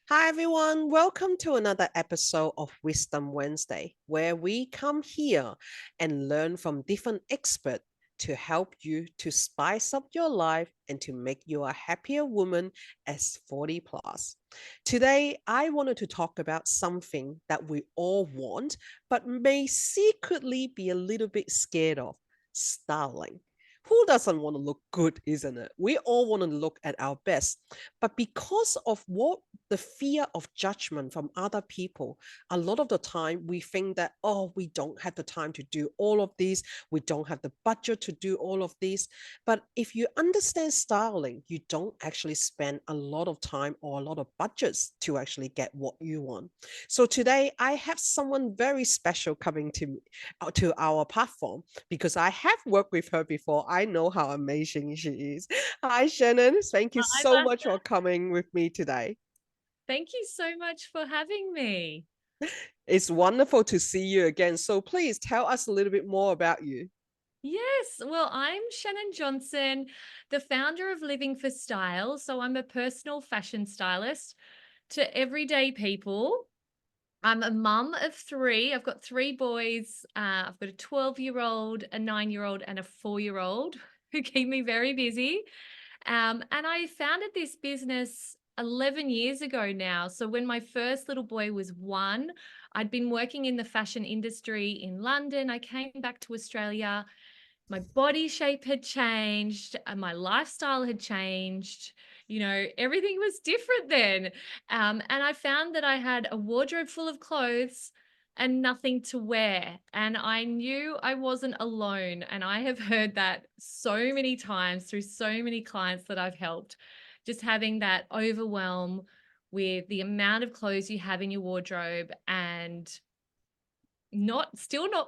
Hi, everyone. Welcome to another episode of Wisdom Wednesday, where we come here and learn from different experts to help you to spice up your life and to make you a happier woman as 40 plus. Today, I wanted to talk about something that we all want, but may secretly be a little bit scared of styling. Who doesn't want to look good, isn't it? We all want to look at our best. But because of what the fear of judgment from other people, a lot of the time we think that, oh, we don't have the time to do all of these. We don't have the budget to do all of these. But if you understand styling, you don't actually spend a lot of time or a lot of budgets to actually get what you want. So today I have someone very special coming to our platform because I have worked with her before. I know how amazing she is. Hi, Shannon. Thank you Hi, so much Martha. for coming with me today. Thank you so much for having me. It's wonderful to see you again. So please tell us a little bit more about you. Yes, well, I'm Shannon Johnson, the founder of Living for Style. So I'm a personal fashion stylist to everyday people. I'm a mum of three. I've got three boys. I've got a 12-year-old, a 9-year-old, and a 4-year-old who keep me very busy. And I founded this business 11 years ago now. So when my first little boy was one, I'd been working in the fashion industry in London. I came back to Australia. My body shape had changed and my lifestyle had changed. Everything was different then. And I found that I had a wardrobe full of clothes and nothing to wear. And I knew I wasn't alone. And I have heard that so many times through so many clients that I've helped, just having that overwhelm with the amount of clothes you have in your wardrobe and not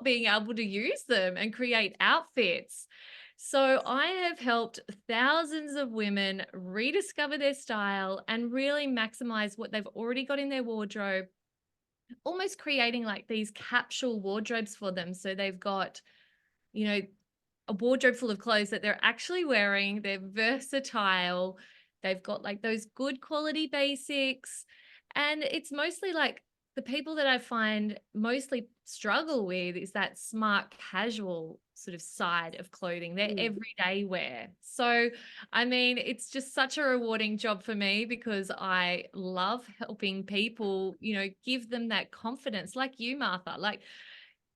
being able to use them and create outfits. So I have helped thousands of women rediscover their style and really maximize what they've already got in their wardrobe, almost creating like these capsule wardrobes for them. So they've got, you know, a wardrobe full of clothes that they're actually wearing, they're versatile, they've got like those good quality basics. And it's mostly like the people that I find mostly struggle with is that smart casual sort of side of clothing, their Mm. everyday wear. So, I mean, it's just such a rewarding job for me because I love helping people, give them that confidence, like you, Martha, like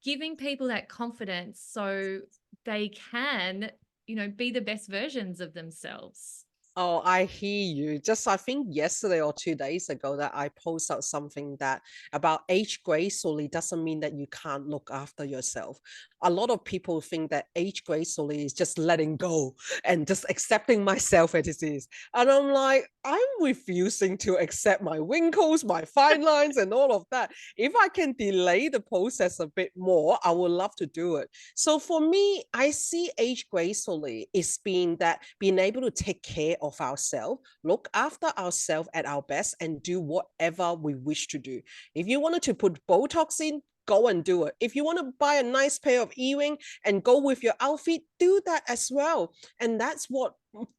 giving people that confidence so they can, be the best versions of themselves. Oh, I hear you. Just I think yesterday or 2 days ago that I posted out something that about age gracefully doesn't mean that you can't look after yourself. A lot of people think that age gracefully is just letting go and just accepting myself as it is. And I'm like, I'm refusing to accept my wrinkles, my fine lines, and all of that. If I can delay the process a bit more, I would love to do it. So for me, I see age gracefully is being able to take care of ourselves, look after ourselves at our best, and do whatever we wish to do. If you wanted to put Botox in, go and do it. If you want to buy a nice pair of earring and go with your outfit, do that as well. And that's what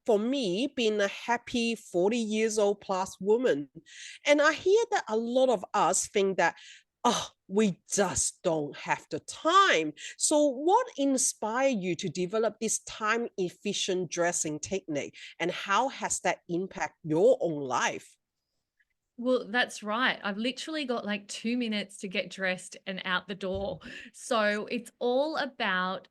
for me being a happy 40 years old plus woman. And I hear that a lot of us think that, oh, we just don't have the time. So what inspired you to develop this time efficient dressing technique, and how has that impact your own life? Well, that's right. I've literally got like 2 minutes to get dressed and out the door. So it's all about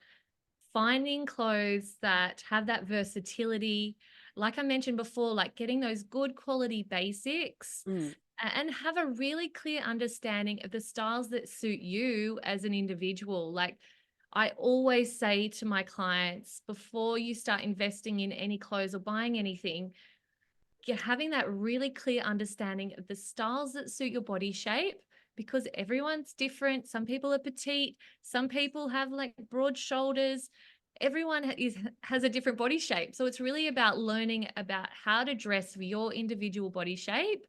finding clothes that have that versatility. Like I mentioned before, like getting those good quality basics Mm. and have a really clear understanding of the styles that suit you as an individual. Like I always say to my clients before you start investing in any clothes or buying anything, you're having that really clear understanding of the styles that suit your body shape because everyone's different. Some people are petite, some people have like broad shoulders. Everyone has a different body shape. So it's really about learning about how to dress for your individual body shape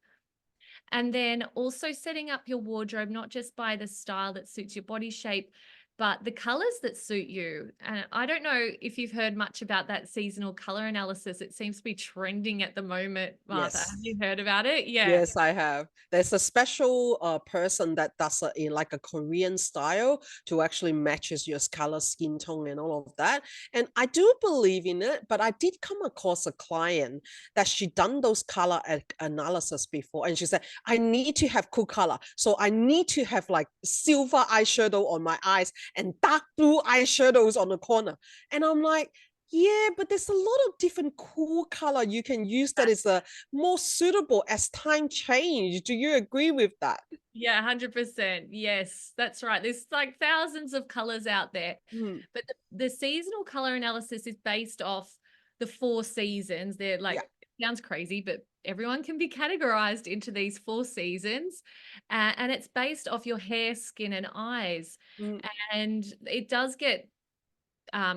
and then also setting up your wardrobe, not just by the style that suits your body shape, but the colors that suit you. And I don't know if you've heard much about that seasonal color analysis. It seems to be trending at the moment, Martha. Have Yes. you heard about it? Yeah. Yes, I have. There's a special person that does it in like a Korean style to actually matches your color, skin tone, and all of that. And I do believe in it, but I did come across a client that she done those color analysis before, and she said, "I need to have cool color, so I need to have like silver eyeshadow on my eyes and dark blue eyeshadows on the corner." And I'm like, yeah, but there's a lot of different cool color you can use that is more suitable as time change. Do you agree with that? Yeah, 100%. Yes, that's right. There's like thousands of colors out there. Mm, But the seasonal color analysis is based off the 4 seasons. They're yeah. like, it sounds crazy, but everyone can be categorized into these 4 seasons. And it's based off your hair, skin, and eyes. Mm, And it does get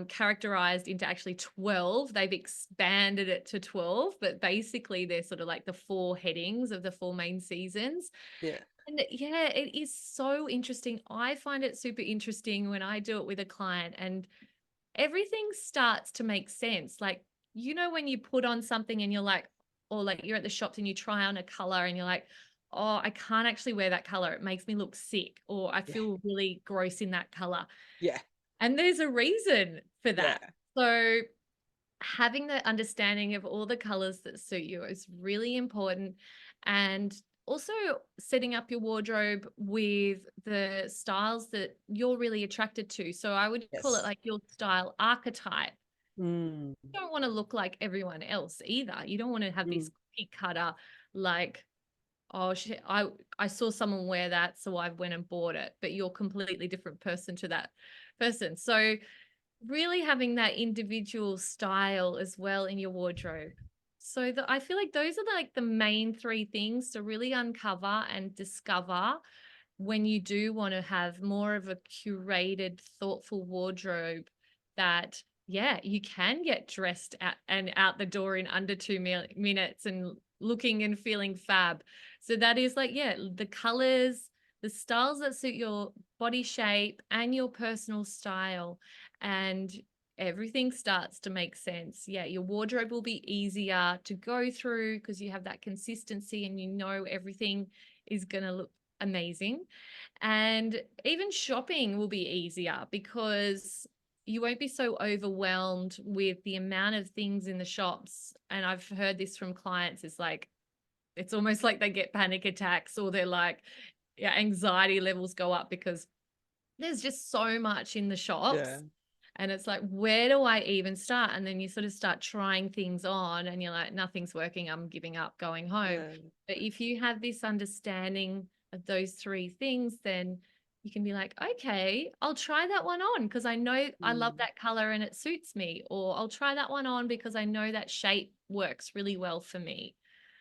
characterized into actually 12. They've expanded it to 12, but basically they're sort of like the 4 headings of the 4 main seasons. yeah. And yeah, it is so interesting. I find it super interesting when I do it with a client, and everything starts to make sense. Like, when you put on something and you're like, or like you're at the shops and you try on a color and you're like, oh, I can't actually wear that color. It makes me look sick, or I Yeah. feel really gross in that color. Yeah. And there's a reason for Yeah. that. So having the understanding of all the colors that suit you is really important. And also setting up your wardrobe with the styles that you're really attracted to. So I would call it Yes. like your style archetype. Mm, You don't want to look like everyone else either. You don't want to have this mm, cookie cutter, like, oh shit, I saw someone wear that, so I went and bought it, but you're a completely different person to that person. So really having that individual style as well in your wardrobe. So I feel like those are like the main 3 things to really uncover and discover when you do want to have more of a curated, thoughtful wardrobe that, yeah, you can get dressed at and out the door in under 2 minutes and looking and feeling fab. So that is like, yeah, the colors, the styles that suit your body shape and your personal style. And everything starts to make sense. Yeah, your wardrobe will be easier to go through because you have that consistency and everything is going to look amazing. And even shopping will be easier because you won't be so overwhelmed with the amount of things in the shops. And I've heard this from clients, it's like, it's almost like they get panic attacks, or they're like, yeah, anxiety levels go up because there's just so much in the yeah. shops. And it's like, where do I even start? And then you sort of start trying things on and you're like, nothing's working. I'm giving up, going home. Yeah. But if you have this understanding of those 3 things, then you can be like, okay, I'll try that one on because I know I love Mm, that color and it suits me. Or I'll try that one on because I know that shape works really well for me.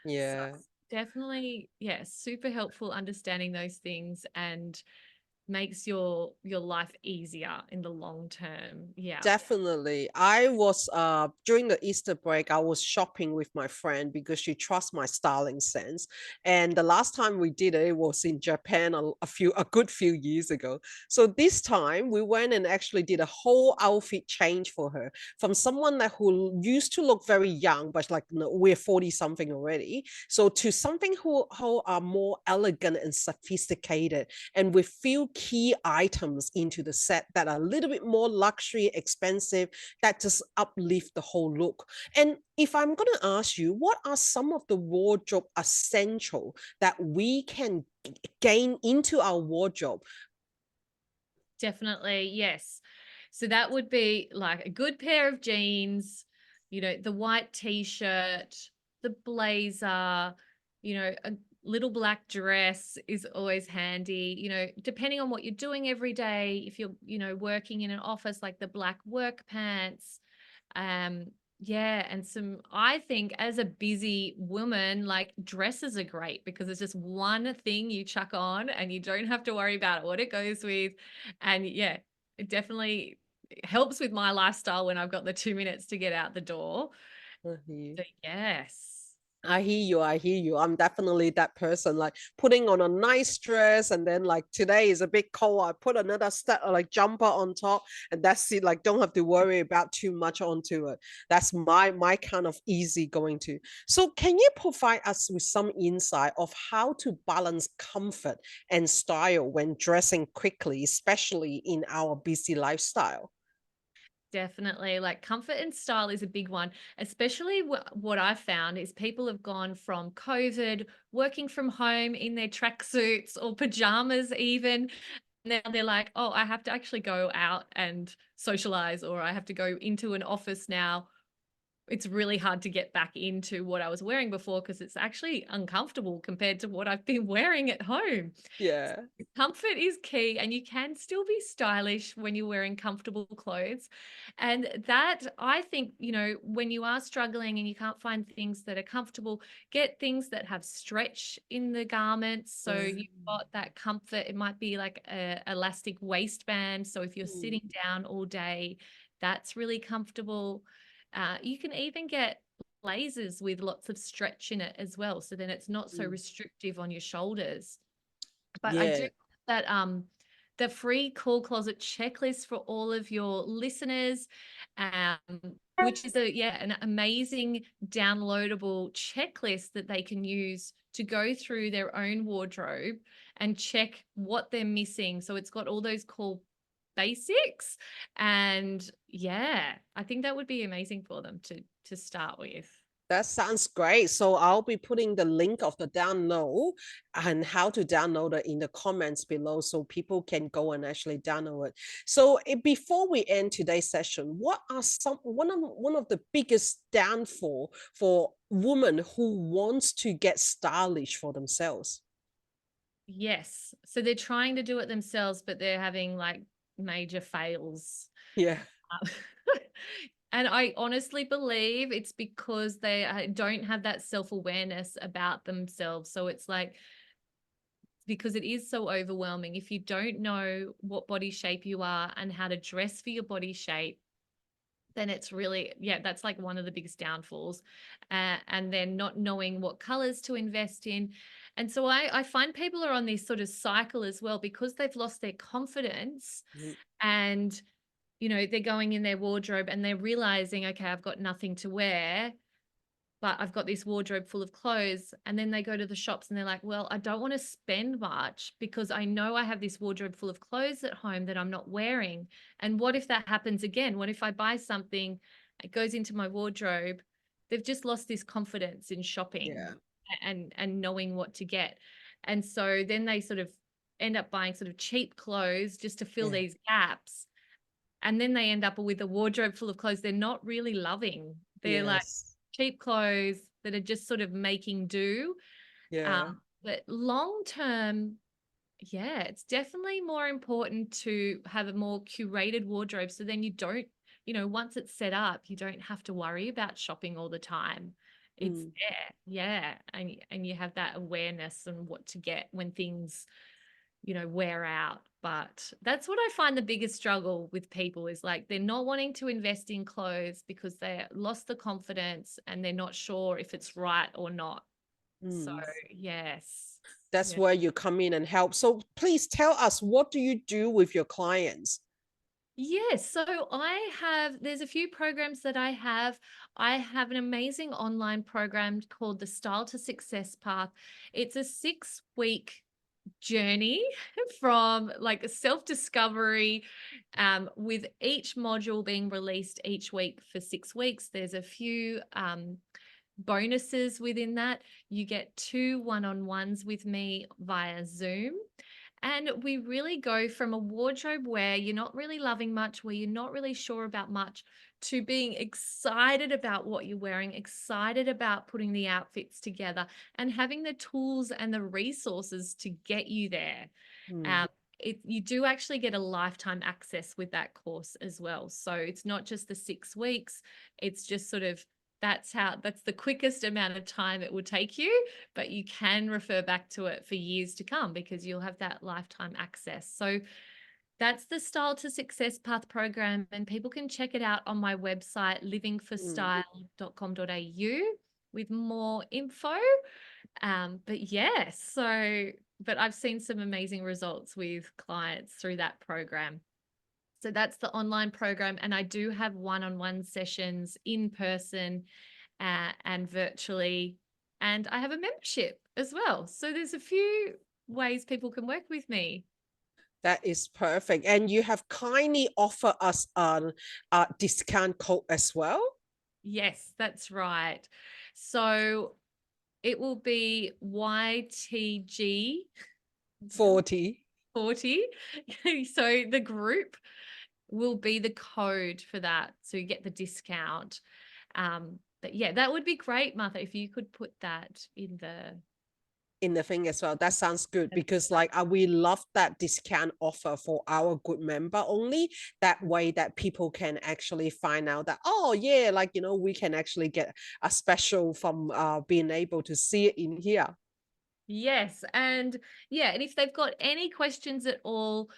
So yeah. definitely, yeah, super helpful understanding those things, and makes your life easier in the long term. Yeah. Definitely. I was during the Easter break, I was shopping with my friend because she trusts my styling sense. And the last time we did it, it was in Japan a good few years ago. So this time we went and actually did a whole outfit change for her from someone that who used to look very young, but like we're 40 something already. So to something who are more elegant and sophisticated and with few key items into the set that are a little bit more luxury, expensive, that just uplift the whole look. And if I'm going to ask you, what are some of the wardrobe essential that we can gain into our wardrobe? Definitely, yes. So that would be like a good pair of jeans, the white t-shirt, the blazer, a little black dress is always handy, depending on what you're doing every day. If you're, working in an office, like the black work pants. Um, yeah, and I think as a busy woman, like dresses are great because it's just one thing you chuck on and you don't have to worry about what it goes with. And yeah, it definitely helps with my lifestyle when I've got the 2 minutes to get out the door. Mhm. So yes. I hear you. I hear you. I'm definitely that person, like putting on a nice dress, and then like today is a bit cold. I put another like jumper on top, and that's it. Like don't have to worry about too much onto it. That's my kind of easy going to. So can you provide us with some insight of how to balance comfort and style when dressing quickly, especially in our busy lifestyle? Definitely. Like comfort and style is a big one, especially what I've found is people have gone from COVID, working from home in their tracksuits or pajamas, even. Now they're like, oh, I have to actually go out and socialize, or I have to go into an office now. It's really hard to get back into what I was wearing before because it's actually uncomfortable compared to what I've been wearing at home. Yeah. Comfort is key, and you can still be stylish when you're wearing comfortable clothes. And that, I think, when you are struggling and you can't find things that are comfortable, get things that have stretch in the garments. So you've Mm, got that comfort. It might be like a elastic waistband. So if you're mm, sitting down all day, that's really comfortable. You can even get blazers with lots of stretch in it as well. So then it's not so mm. restrictive on your shoulders. But I do Yeah. that the free call closet checklist for all of your listeners, um, which is an amazing downloadable checklist that they can use to go through their own wardrobe and check what they're missing. So it's got all those core basics, and yeah, I think that would be amazing for them to start with. That sounds great. So I'll be putting the link of the download and how to download it in the comments below so people can go and actually download it. So before we end today's session, what are some one of the biggest downfall for women who wants to get stylish for themselves? Yes. So they're trying to do it themselves, but they're having like major fails. Yeah. Uh, And I honestly believe it's because they don't have that self awareness about themselves. So it's like, because it is so overwhelming. If you don't know what body shape you are and how to dress for your body shape, then it's really, yeah, that's like one of the biggest downfalls. And then not knowing what colors to invest in. And so I find people are on this sort of cycle as well because they've lost their confidence, Mhm. and they're going in their wardrobe and they're realizing, okay, I've got nothing to wear, but I've got this wardrobe full of clothes. And then they go to the shops and they're like, well, I don't want to spend much because I know I have this wardrobe full of clothes at home that I'm not wearing. And what if that happens again? What if I buy something, it goes into my wardrobe? They've just lost this confidence in shopping Yeah. and knowing what to get. And so then they sort of end up buying sort of cheap clothes just to fill Yeah. these gaps, and then they end up with a wardrobe full of clothes they're not really loving. They're like Yes. cheap clothes that are just sort of making do. Um, Yeah. but long term, yeah, it's definitely more important to have a more curated wardrobe. So then you don't, once it's set up, you don't have to worry about shopping all the time. It's Mm. there, yeah, and you have that awareness and what to get when things wear out. But that's what I find the biggest struggle with people is like they're not wanting to invest in clothes because they lost the confidence and they're not sure if it's right or not. So, Mm. yes. That's Yeah. where you come in and help. So please tell us, what do you do with your clients? Yes, so there's a few programs that I have. I have an amazing online program called the Style to Success Path. It's a 6-week journey from like a self-discovery, with each module being released each week for 6 weeks. There's a few bonuses within that. You get 2 one-on-ones with me via Zoom. And we really go from a wardrobe where you're not really loving much, where you're not really sure about much, to being excited about what you're wearing, excited about putting the outfits together, and having the tools and the resources to get you there. Mm. Um, you do actually get a lifetime access with that course as well. So it's not just the 6 weeks, it's just sort of that's the quickest amount of time it will take you, but you can refer back to it for years to come because you'll have that lifetime access. So that's the Style to Success Path program, and people can check it out on my website, Mm. livingforstyle.com.au. with more info. But yeah, but I've seen some amazing results with clients through that program. So that's the online program. And I do have one-on-one sessions in person and virtually. And I have a membership as well. So there's a few ways people can work with me. That is perfect. And you have kindly offered us a discount code as well. Yes, that's right. So it will be YTG 40. 40. So the group will be the code for that. So you get the discount. But yeah, that would be great, Martha, if you could put that in the In the thing as well. That sounds good because like we love that discount offer for our good member only. That way that people can actually find out that, oh yeah, like we can actually get a special from being able to see it in here. Yes. And yeah, and if they've got any questions at all,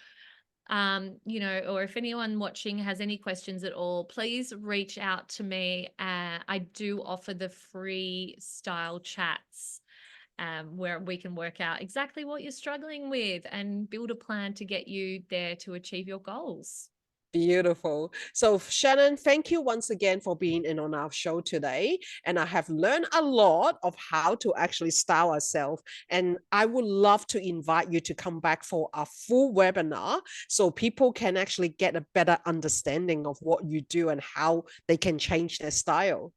or if anyone watching has any questions at all, please reach out to me. I do offer the free style chats where we can work out exactly what you're struggling with and build a plan to get you there to achieve your goals. Beautiful. So, Shannon, thank you once again for being in on our show today. And I have learned a lot of how to actually style ourselves. And I would love to invite you to come back for a full webinar so people can actually get a better understanding of what you do and how they can change their style.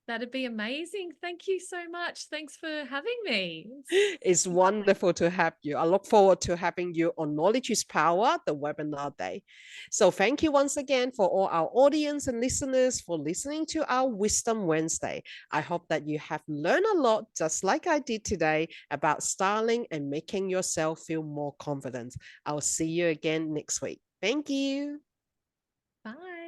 That'd be amazing. Thank you so much. Thanks for having me. It's wonderful to have you. I look forward to having you on Knowledge is Power, the webinar day. So thank you once again for all our audience and listeners for listening to our Wisdom Wednesday. I hope that you have learned a lot, just like I did today, about styling and making yourself feel more confident. I'll see you again next week. Thank you. Bye.